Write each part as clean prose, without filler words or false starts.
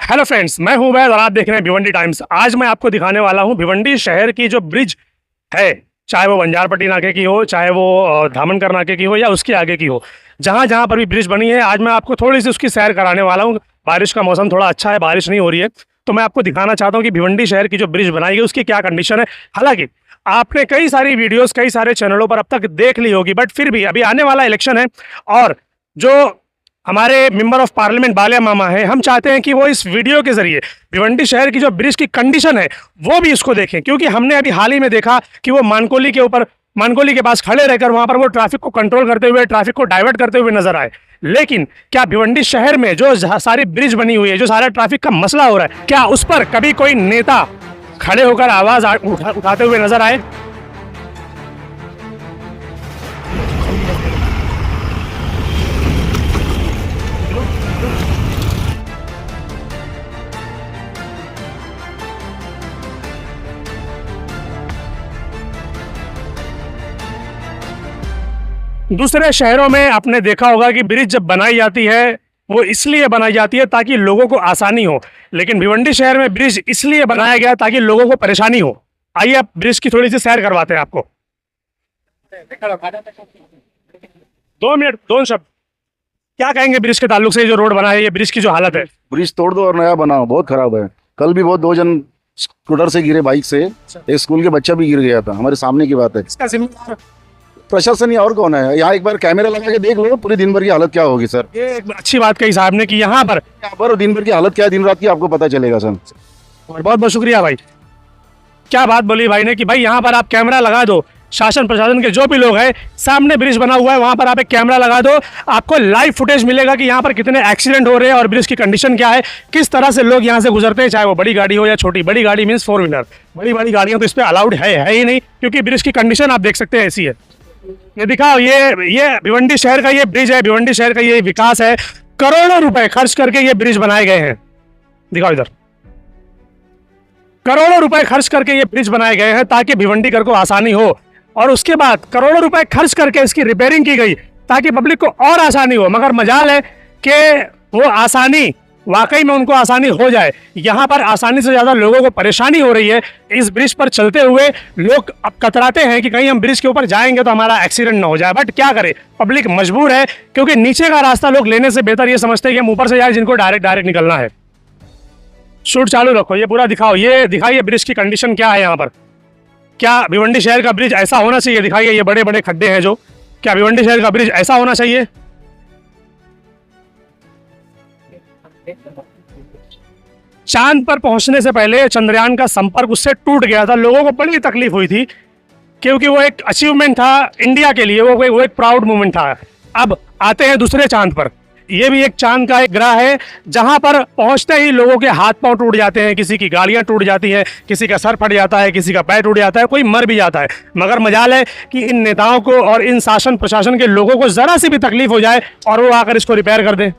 Hello friends, मैं हूं वैद और आप देख रहे हैं भिवंडी टाइम्स। आज मैं आपको दिखाने वाला हूं भिवंडी शहर की जो ब्रिज है, चाहे वो बंजारपट्टी नाके की हो, चाहे वो धामनकर नाके की हो या उसके आगे की हो, जहां जहां पर भी ब्रिज बनी है, आज मैं आपको थोड़ी सी उसकी सैर कराने वाला हूं। बारिश का मौसम थोड़ा अच्छा है, बारिश नहीं हो रही है, तो मैं आपको दिखाना चाहता हूँ कि भिवंडी शहर की जो ब्रिज बनाई गई उसकी क्या कंडीशन है। हालांकि आपने कई सारी वीडियोस कई सारे चैनलों पर अब तक देख ली होगी, बट फिर भी अभी आने वाला इलेक्शन है और जो हमारे मेंबर ऑफ पार्लियामेंट बालिया मामा है, हम चाहते हैं कि वो इस वीडियो के जरिए भिवंडी शहर की जो ब्रिज की कंडीशन है वो भी इसको देखें, क्योंकि हमने अभी हाल ही में देखा कि वो मानकोली के पास खड़े रहकर वहां पर वो ट्रैफिक को कंट्रोल करते हुए, ट्रैफिक को डाइवर्ट करते हुए नजर आए। लेकिन क्या भिवंडी शहर में जो सारी ब्रिज बनी हुई है, जो सारा ट्रैफिक का मसला हो रहा है, क्या उस पर कभी कोई नेता खड़े होकर आवाज उठाते हुए नजर आए? दूसरे शहरों में आपने देखा होगा कि ब्रिज जब बनाई जाती है वो इसलिए बनाई जाती है ताकि लोगों को आसानी हो, लेकिन भिवंडी शहर में ब्रिज इसलिए बनाया गया ताकि लोगों को परेशानी हो। आइए आप ब्रिज की थोड़ी सी सैर करवाते हैं आपको। 2 मिनट, 2 शब्द क्या कहेंगे ब्रिज के ताल्लुक से? जो रोड बना है, ये ब्रिज की जो हालत है। ब्रिज तोड़ दो और नया बनाओ, बहुत खराब है। कल भी बहुत 2 जन स्कूटर से गिरे, बाइक से। एक स्कूल के बच्चा भी गिर गया था, हमारे सामने की बात है। इसका जिम्मेदार प्रशासन ही और कौन है? यहाँ एक बार कैमरा लगा के देख लो, पूरी दिन भर की हालत क्या होगी सर। ये एक अच्छी बात कही साहब ने कि यहाँ पर दिन भर की हालत क्या है, दिन रात की आपको पता चलेगा सर। बहुत बहुत शुक्रिया भाई। क्या बात बोली भाई ने कि भाई यहाँ पर आप कैमरा लगा दो, शासन प्रशासन के जो भी लोग हैं, सामने ब्रिज बना हुआ है वहां पर आप एक कैमरा लगा दो, आपको लाइव फुटेज मिलेगा कि यहाँ पर कितने एक्सीडेंट हो रहे हैं और ब्रिज की कंडीशन क्या है, किस तरह से लोग यहाँ से गुजरते हैं, चाहे वो बड़ी गाड़ी हो या छोटी। बड़ी गाड़ी मीन्स 4 व्हीलर, बड़ी बड़ी गाड़ियां तो इस पर अलाउड है ही नहीं, क्योंकि ब्रिज की कंडीशन आप देख सकते हैं ऐसी है। ये दिखाओ, ये भिवंडी शहर का ये ब्रिज है, भिवंडी शहर का ये विकास है। करोड़ों रुपए खर्च करके ये ब्रिज बनाए गए हैं। दिखाओ इधर, करोड़ों रुपए खर्च करके ये ब्रिज बनाए गए हैं ताकि भिवंडीकर को आसानी हो, और उसके बाद करोड़ों रुपए खर्च करके इसकी रिपेयरिंग की गई ताकि पब्लिक को और आसानी हो। मगर मजाल है कि वो आसानी वाकई में उनको आसानी हो जाए, यहाँ पर आसानी से ज्यादा लोगों को परेशानी हो रही है। इस ब्रिज पर चलते हुए लोग अब कतराते हैं कि कहीं हम ब्रिज के ऊपर जाएंगे तो हमारा एक्सीडेंट ना हो जाए, बट क्या करें, पब्लिक मजबूर है, क्योंकि नीचे का रास्ता लोग लेने से बेहतर ये समझते हैं कि हम ऊपर से जाए, जिनको डायरेक्ट निकलना है। शूट चालू रखो, ये पूरा दिखाओ, ये दिखाइए ब्रिज की कंडीशन क्या है यहाँ पर। क्या भिवंडी शहर का ब्रिज ऐसा होना चाहिए? दिखाइए, ये बड़े बड़े खड्डे हैं जो, क्या भिवंडी शहर का ब्रिज ऐसा होना चाहिए? चांद पर पहुंचने से पहले चंद्रयान का संपर्क उससे टूट गया था, लोगों को बड़ी तकलीफ हुई थी, क्योंकि वो एक अचीवमेंट था इंडिया के लिए, वो एक प्राउड मोमेंट था। अब आते हैं दूसरे चांद पर। ये भी एक चांद का एक ग्रह है जहां पर पहुंचते ही लोगों के हाथ पांव टूट जाते हैं, किसी की गाड़ियां टूट जाती हैं, किसी का सर फट जाता है, किसी का पैर टूट जाता है, कोई मर भी जाता है। मगर मजाल है कि इन नेताओं को और इन शासन प्रशासन के लोगों को जरा सी भी तकलीफ हो जाए और वो आकर इसको रिपेयर कर दें।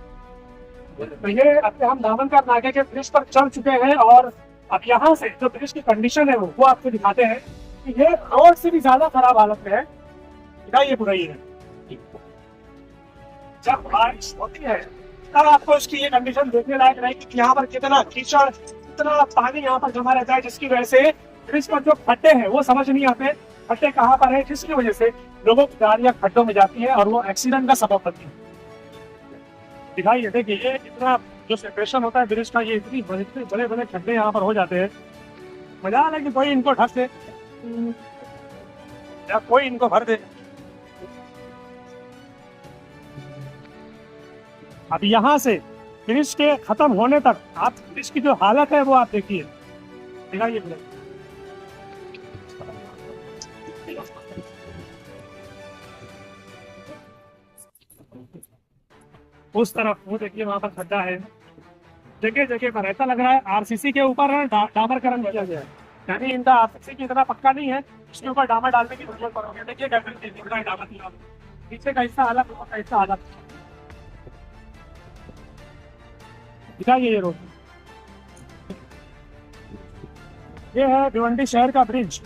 तो ये अब हम धामनकर नाके के ब्रिज पर चल चुके हैं और अब यहाँ से जो ब्रिज की कंडीशन है वो आपको दिखाते हैं कि ये रोड से भी ज्यादा खराब हालत में है। दिखाइए पूरा ये, जब बारिश होती है तब आपको इसकी ये कंडीशन देखने लायक रहेगी कि यहाँ पर कितना कीचड़, कितना पानी यहाँ पर जमा रहता है, जिसकी वजह से ब्रिज पर जो खड्डे हैं वो समझ नहीं आते खड्डे कहाँ पर है, जिसकी वजह से लोगों की गाड़ियां खड्डों में जाती है और वो एक्सीडेंट का सबब बनती है। दिखाइए, देखिए ये इतना जो सेपरेशन होता है ब्रिज का, ये इतनी बड़े बड़े खड्डे यहाँ पर हो जाते हैं। मजाल है कि कोई इनको ढक दे या कोई इनको भर दे। अब यहाँ से ब्रिज के खत्म होने तक आप ब्रिज की जो हालत है वो आप देखिए। दिखाइए, उस तरफ वो देखिए, वहां पर खड्डा है जगह जगह पर। ऐसा लग रहा है आरसीसी के ऊपर डामरकरण किया गया है, यानी इनका आरसीसी की इतना पक्का नहीं है, इसके ऊपर डामर डालने की जरूरत पड़ेगी। देखिए डामर नीचे का हिस्सा अलग, ऊपर का हिस्सा अलग। दिखाइए ये रोड, ये है भिवंडी शहर का ब्रिज।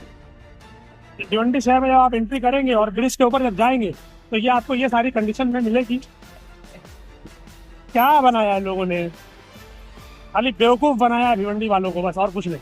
भिवंडी शहर में जब आप एंट्री करेंगे और ब्रिज के ऊपर जब जाएंगे तो ये आपको ये सारी कंडीशन में मिलेगी। क्या बनाया है लोगों ने, खाली बेवकूफ बनाया है भिवंडी वालों को, बस और कुछ नहीं।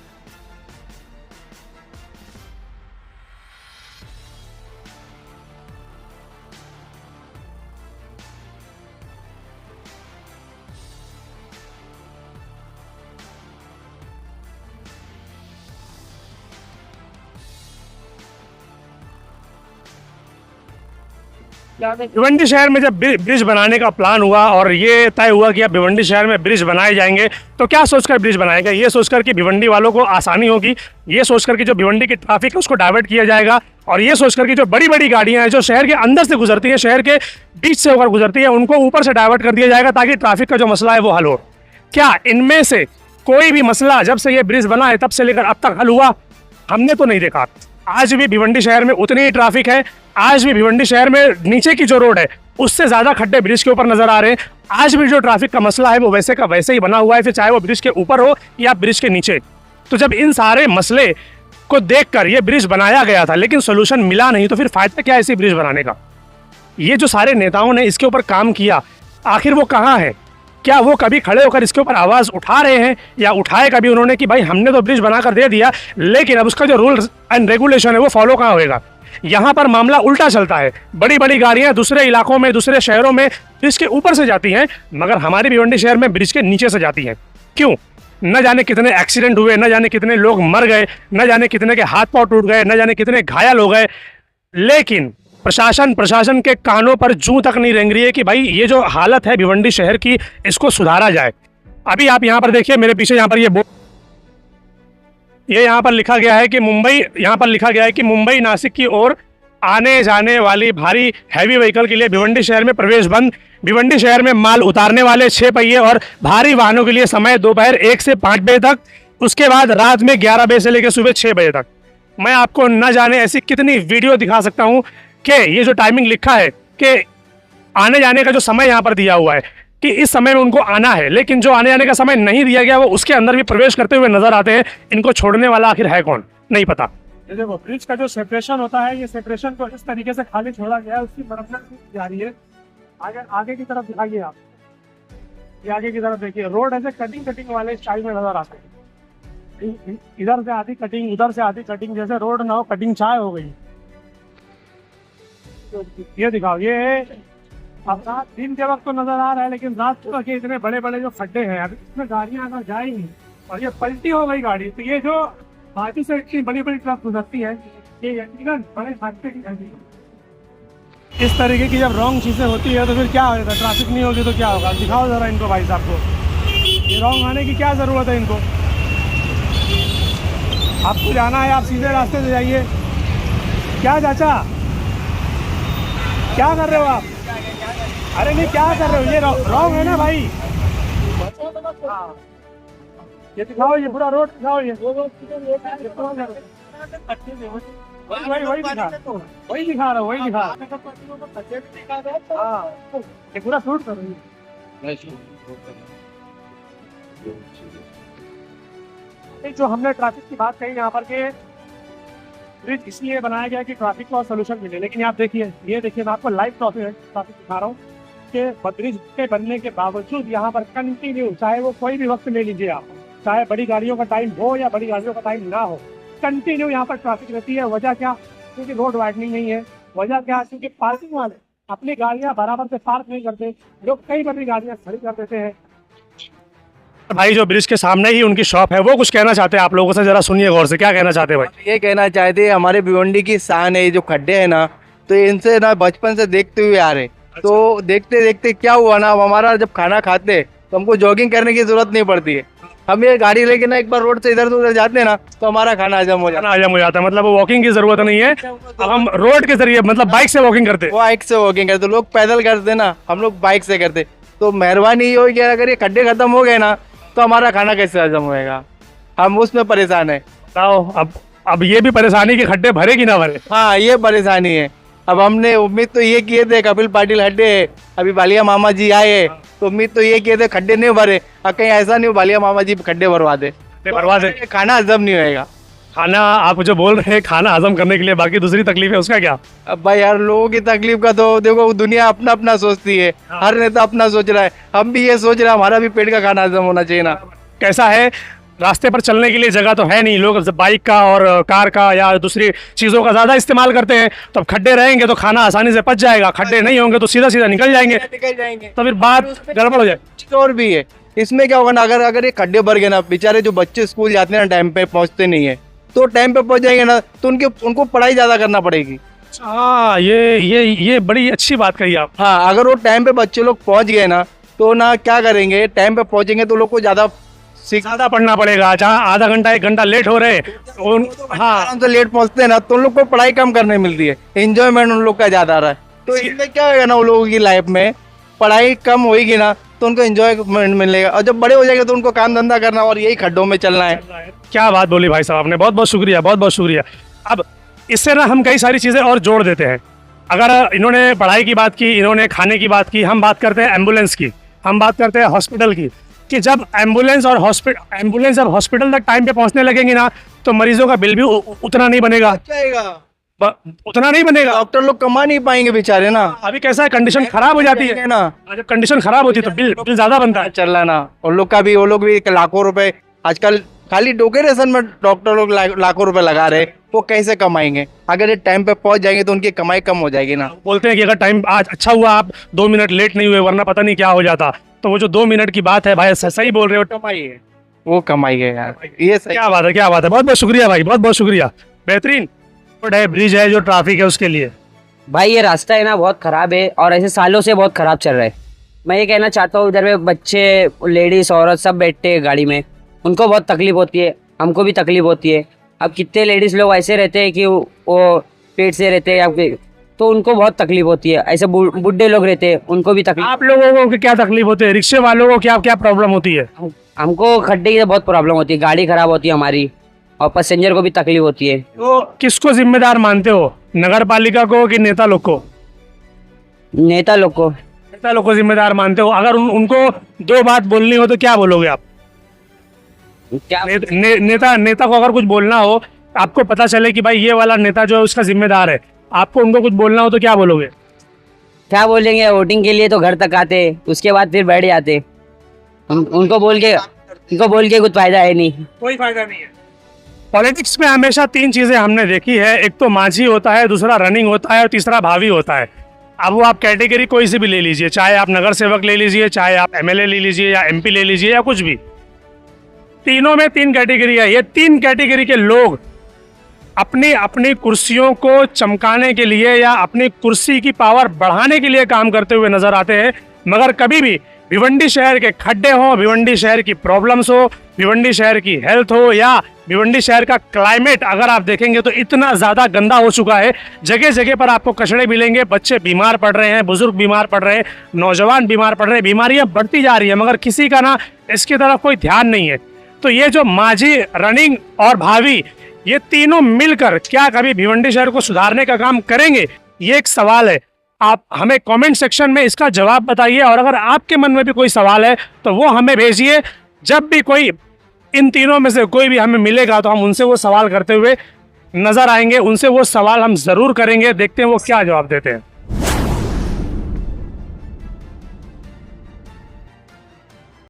भिवंडी शहर में जब ब्रिज बनाने का प्लान हुआ और ये तय हुआ कि अब भिवंडी शहर में ब्रिज बनाए जाएंगे, तो क्या सोचकर ब्रिज बनाया गया? ये सोचकर कि भिवंडी वालों को आसानी होगी, ये सोचकर कि जो भिवंडी की ट्रैफिक है उसको डाइवर्ट किया जाएगा, और ये सोचकर कि जो बड़ी बड़ी गाड़ियां हैं जो शहर के अंदर से गुजरती हैं, शहर के बीच से होकर गुजरती है, उनको ऊपर से डाइवर्ट कर दिया जाएगा ताकि ट्रैफिक का जो मसला है वो हल हो। क्या इनमें से कोई भी मसला जब से ये ब्रिज बना है तब से लेकर अब तक हल हुआ? हमने तो नहीं देखा। आज भी भिवंडी शहर में उतनी ही ट्रैफिक है, आज भी भिवंडी शहर में नीचे की जो रोड है उससे ज़्यादा खड्डे ब्रिज के ऊपर नजर आ रहे हैं। आज भी जो ट्रैफिक का मसला है वो वैसे का वैसे ही बना हुआ है, फिर चाहे वो ब्रिज के ऊपर हो या ब्रिज के नीचे। तो जब इन सारे मसले को देखकर ये ब्रिज बनाया गया था लेकिन सोल्यूशन मिला नहीं, तो फिर फायदा क्या है इसी ब्रिज बनाने का? ये जो सारे नेताओं ने इसके ऊपर काम किया, आखिर वो कहाँ है? क्या वो कभी खड़े होकर इसके ऊपर आवाज़ उठा रहे हैं, या उठाए कभी उन्होंने कि भाई हमने तो ब्रिज बनाकर दे दिया लेकिन अब उसका जो रूल्स एंड रेगुलेशन है वो फॉलो कहाँ होएगा? यहाँ पर मामला उल्टा चलता है। बड़ी बड़ी गाड़ियाँ दूसरे इलाकों में, दूसरे शहरों में ब्रिज के ऊपर से जाती हैं, मगर हमारे भिवंडी शहर में ब्रिज के नीचे से जाती हैं। क्यों? न जाने कितने एक्सीडेंट हुए, न जाने कितने लोग मर गए, न जाने कितने के हाथ पांव टूट गए, न जाने कितने घायल हो गए, लेकिन प्रशासन के कानों पर जूं तक नहीं रेंग रही है कि भाई ये जो हालत है भिवंडी शहर की, इसको सुधारा जाए। अभी आप यहाँ पर देखिए, मेरे पीछे यहाँ पर ये यहाँ पर लिखा गया है कि मुंबई नासिक की ओर आने जाने वाली भारी हैवी व्हीकल के लिए भिवंडी शहर में प्रवेश बंद। भिवंडी शहर में माल उतारने वाले 6 पहिए और भारी वाहनों के लिए समय दोपहर 1 से 5 बजे तक, उसके बाद रात में 11 बजे से लेकर सुबह 6 बजे तक। मैं आपको न जाने ऐसी कितनी वीडियो दिखा सकता हूँ कि ये जो टाइमिंग लिखा है कि आने जाने का जो समय यहाँ पर दिया हुआ है कि इस समय में उनको आना है, लेकिन जो आने जाने का समय नहीं दिया गया वो उसके अंदर भी प्रवेश करते हुए नजर आते हैं। इनको छोड़ने वाला आखिर है कौन, नहीं पता। ये देखो, ब्रिज का जो सेपरेशन होता है, ये सेपरेशन को इस तरीके से खाली छोड़ा गया है, उसकी मरम्मत की जा रही है। आगे की तरफ दिखाइए आप, ये आगे की तरफ देखिए, रोड ऐसे कटिंग वाले स्टाइल में नजर आते हैं। इधर से आधी कटिंग, उधर से आधी कटिंग, जैसे रोड ना हो कटिंग चाय हो गई। ये दिखाओ, ये अब रात दिन के वक्त तो नजर आ रहा है, लेकिन रात को के इतने बड़े बड़े जो खड्डे हैं, अभी इसमें गाड़ियां अगर जाएंगी और ये पलटी हो गई गाड़ी, तो ये जो बाकी से इतनी बड़ी बड़ी ट्रक गुजरती है, ये यकीनन बड़े हादसे की घटना। इस तरीके की जब रॉन्ग चीजें होती है तो फिर क्या होगा? ट्रैफिक नहीं होगी तो क्या होगा? दिखाओ जरा इनको भाई साहब को, ये रॉन्ग आने की क्या जरूरत है इनको? आपको जाना है, आप सीधे रास्ते से जाइए। क्या चाचा, क्या कर रहे हो आप? अरे नहीं, क्या कर रहे हो? ये रॉन्ग है ना भाई। ये दिखाओ, ये पूरा रोड दिखाओ, ये वही दिखा रहा हूँ, वही दिखा। हाँ, ये पूरा शूट कर रही है। जो हमने ट्रैफिक की बात कही यहाँ पर के ब्रिज इसलिए बनाया गया कि ट्रैफिक को सोल्यूशन मिले, लेकिन आप देखिए, ये देखिए, मैं आपको लाइव ट्रैफिक दिखा रहा हूँ कि ब्रिज के बनने के बावजूद यहाँ पर कंटिन्यू, चाहे वो कोई भी वक्त ले लीजिए आप, चाहे बड़ी गाड़ियों का टाइम हो या बड़ी गाड़ियों का टाइम ना हो, कंटिन्यू यहाँ पर ट्रैफिक रहती है। वजह क्या? क्योंकि रोड वाइडनिंग नहीं है। वजह क्या? क्योंकि पार्किंग वाले अपनी गाड़ियाँ बराबर से पार्क नहीं करते, लोग कई बड़ी गाड़ियाँ खड़ी कर देते हैं। भाई जो ब्रिज के सामने ही उनकी शॉप है, वो कुछ कहना चाहते हैं आप लोगों से, जरा सुनिए गौर से, क्या कहना चाहते हैं भाई? ये कहना चाहते हैं, हमारे भिवंडी की शान है, ये जो खड्डे हैं ना, तो इनसे ना बचपन से देखते हुए आ रहे। तो देखते देखते क्या हुआ ना, अब हमारा जब खाना खाते तो हमको जॉगिंग करने की जरूरत नहीं पड़ती है। हम ये गाड़ी लेके ना एक बार रोड से इधर उधर जाते हैं ना, तो हमारा खाना हजम हो जाता है। मतलब वॉकिंग की जरूरत नहीं है, अब हम रोड के जरिए मतलब बाइक से वॉकिंग करते। बाइक से वॉकिंग करते, लोग पैदल करते ना, हम लोग बाइक से करते। तो मेहरबानी ये होगी, अगर ये खड्डे खत्म हो गए ना, तो हमारा खाना कैसे हजम होएगा? हम उसमें परेशान है। बताओ, अब ये भी परेशानी कि खड्डे भरे कि ना भरे। हाँ, ये परेशानी है। अब हमने उम्मीद तो ये किए थे, कपिल पाटिल हटे, अभी बालिया मामा जी आए, तो उम्मीद तो ये किए थे खड्डे नहीं भरे। अब कहीं ऐसा नहीं हो बालिया मामा जी खड्डे भरवा दे, खाना हजम नहीं होएगा। खाना आप जो बोल रहे हैं, खाना हजम करने के लिए, बाकी दूसरी तकलीफ है उसका क्या? अब भाई यार, लोगों की तकलीफ का तो देखो, दुनिया अपना अपना सोचती है, हर नेता अपना सोच रहा है। हम भी ये सोच रहे हैं, हमारा भी पेट का खाना हजम होना चाहिए ना। कैसा है, रास्ते पर चलने के लिए जगह तो है नहीं, लोग बाइक का और कार का या दूसरी चीज़ों का ज़्यादा इस्तेमाल करते हैं, तो अब खड्डे रहेंगे तो खाना आसानी से पच जाएगा, खड्डे नहीं होंगे तो सीधा सीधा निकल जाएंगे, निकल जाएंगे। तो फिर बात गड़बड़ हो जाए। चीज़ और भी है, इसमें क्या होगा ना, अगर अगर ये खड्डे भर गए ना, बेचारे जो बच्चे स्कूल जाते हैं ना टाइम पे पहुंचते नहीं है, तो टाइम पे पहुंच जाएंगे ना तो उनको पढ़ाई ज़्यादा करना पड़ेगी। हाँ, ये बड़ी अच्छी बात कही आप। हाँ, अगर वो टाइम पे बच्चे लोग पहुंच गए ना तो ना क्या करेंगे, टाइम पे पहुंचेंगे तो लोग को ज़्यादा पढ़ना पड़ेगा, जहाँ आधा घंटा 1 घंटा लेट हो रहे हाँ, आराम से लेट पहुंचते हैं ना तो उन लोग को पढ़ाई कम करने मिलती है, एंजॉयमेंट उन लोग का ज्यादा आ रहा है। तो इसमें क्या होगा ना, उन लोगों की लाइफ में पढ़ाई कम होगी ना तो उनको एंजॉयमेंट मिलेगा, और जब बड़े हो जाएंगे तो उनको काम धंधा करना और यही खड्डों में चलना है। क्या बात बोली भाई साहब आपने, बहुत बहुत शुक्रिया, बहुत बहुत शुक्रिया। अब इससे ना हम कई सारी चीज़ें और जोड़ देते हैं। अगर इन्होंने पढ़ाई की बात की, इन्होंने खाने की बात की, हम बात करते हैं एम्बुलेंस की, हम बात करते हैं हॉस्पिटल की, कि जब एम्बुलेंस जब हॉस्पिटल तक टाइम पे पहुंचने लगेंगी ना तो मरीजों का बिल भी उतना नहीं बनेगा, उतना नहीं बनेगा, डॉक्टर लोग कमा नहीं पाएंगे बेचारे ना। अभी कैसा है, कंडीशन खराब हो जाती है ना, जब कंडीशन खराब होती है तो बिल ज़्यादा बनता है। चल रहा है ना, वो लोग भी लाखों रुपए आजकल खाली डोकेरेशन में डॉक्टर लोग लाखों रुपए लगा रहे, वो कैसे कमाएंगे? अगर ये टाइम पे पहुंच जाएंगे तो उनकी कमाई कम हो जाएगी ना। बोलते हैं कि अगर टाइम आज अच्छा हुआ आप 2 मिनट लेट नहीं हुए, वरना पता नहीं क्या हो जाता, तो वो जो 2 मिनट की बात है भाई, सही बोल रहे हो, कमाई है, वो कमाई है यार, ये सही। क्या बात है, क्या बात है, बहुत बहुत शुक्रिया भाई, बहुत बहुत शुक्रिया। बेहतरीन रोड है, ब्रिज है, जो ट्रैफिक है उसके लिए। भाई ये रास्ता है ना बहुत ख़राब है और ऐसे सालों से बहुत ख़राब चल रहा है। मैं ये कहना चाहता हूँ, इधर में बच्चे, लेडीज़, औरत सब बैठते हैं गाड़ी में, उनको बहुत तकलीफ होती है, हमको भी तकलीफ होती है। अब कितने लेडीज़ लोग ऐसे रहते हैं कि वो पेट से रहते हैं या फिर, तो उनको बहुत तकलीफ होती है। ऐसे बुढ़े लोग रहते हैं, उनको भी तकलीफ। आप लोगों को क्या तकलीफ होती है, रिक्शे वालों को क्या क्या प्रॉब्लम होती है? हमको खड्डे की बहुत प्रॉब्लम होती है, गाड़ी ख़राब होती है हमारी, और पैसेंजर को भी तकलीफ होती है। तो किसको जिम्मेदार मानते हो, नगर पालिका को कि नेता लोग को? नेता लोग को। नेता लोग को जिम्मेदार मानते हो। अगर उनको 2 बात बोलनी हो तो क्या बोलोगे आप? क्या नेता को अगर कुछ बोलना हो, आपको पता चले कि भाई ये वाला नेता जो है उसका जिम्मेदार है, आपको उनको कुछ बोलना हो तो क्या बोलोगे? क्या बोलेंगे, वोटिंग के लिए तो घर तक आते, उसके बाद फिर बैठ जाते। उनको बोल के कुछ फायदा है नहीं, कोई फायदा नहीं है। पॉलिटिक्स में हमेशा 3 चीजें हमने देखी है, एक तो माझी होता है, दूसरा रनिंग होता है और तीसरा भावी होता है। अब वो आप कैटेगरी कोई सी भी ले लीजिए, चाहे आप नगर सेवक ले लीजिए, चाहे आप एमएलए ले लीजिए या एमपी ले लीजिए या कुछ भी, तीनों में 3 कैटेगरी है। ये 3 कैटेगरी के लोग अपनी अपनी कुर्सियों को चमकाने के लिए या अपनी कुर्सी की पावर बढ़ाने के लिए काम करते हुए नजर आते हैं, मगर कभी भी भिवंडी शहर के खड्डे हो, भिवंडी शहर की प्रॉब्लम्स हो, भिवंडी शहर की हेल्थ हो या भिवंडी शहर का क्लाइमेट अगर आप देखेंगे तो इतना ज़्यादा गंदा हो चुका है। जगह जगह पर आपको कचड़े मिलेंगे, बच्चे बीमार पड़ रहे हैं, बुजुर्ग बीमार पड़ रहे हैं, नौजवान बीमार पड़ रहे हैं, बीमारियां बढ़ती जा रही है, मगर किसी का ना इसकी तरफ कोई ध्यान नहीं है। तो ये जो माझी, रनिंग और भावी, ये तीनों मिलकर क्या कभी भिवंडी शहर को सुधारने का काम करेंगे? ये एक सवाल है। आप हमें कमेंट सेक्शन में इसका जवाब बताइए, और अगर आपके मन में भी कोई सवाल है तो वो हमें भेजिए। जब भी कोई इन तीनों में से कोई भी हमें मिलेगा तो हम उनसे वो सवाल करते हुए नजर आएंगे, उनसे वो सवाल हम जरूर करेंगे, देखते हैं वो क्या जवाब देते हैं।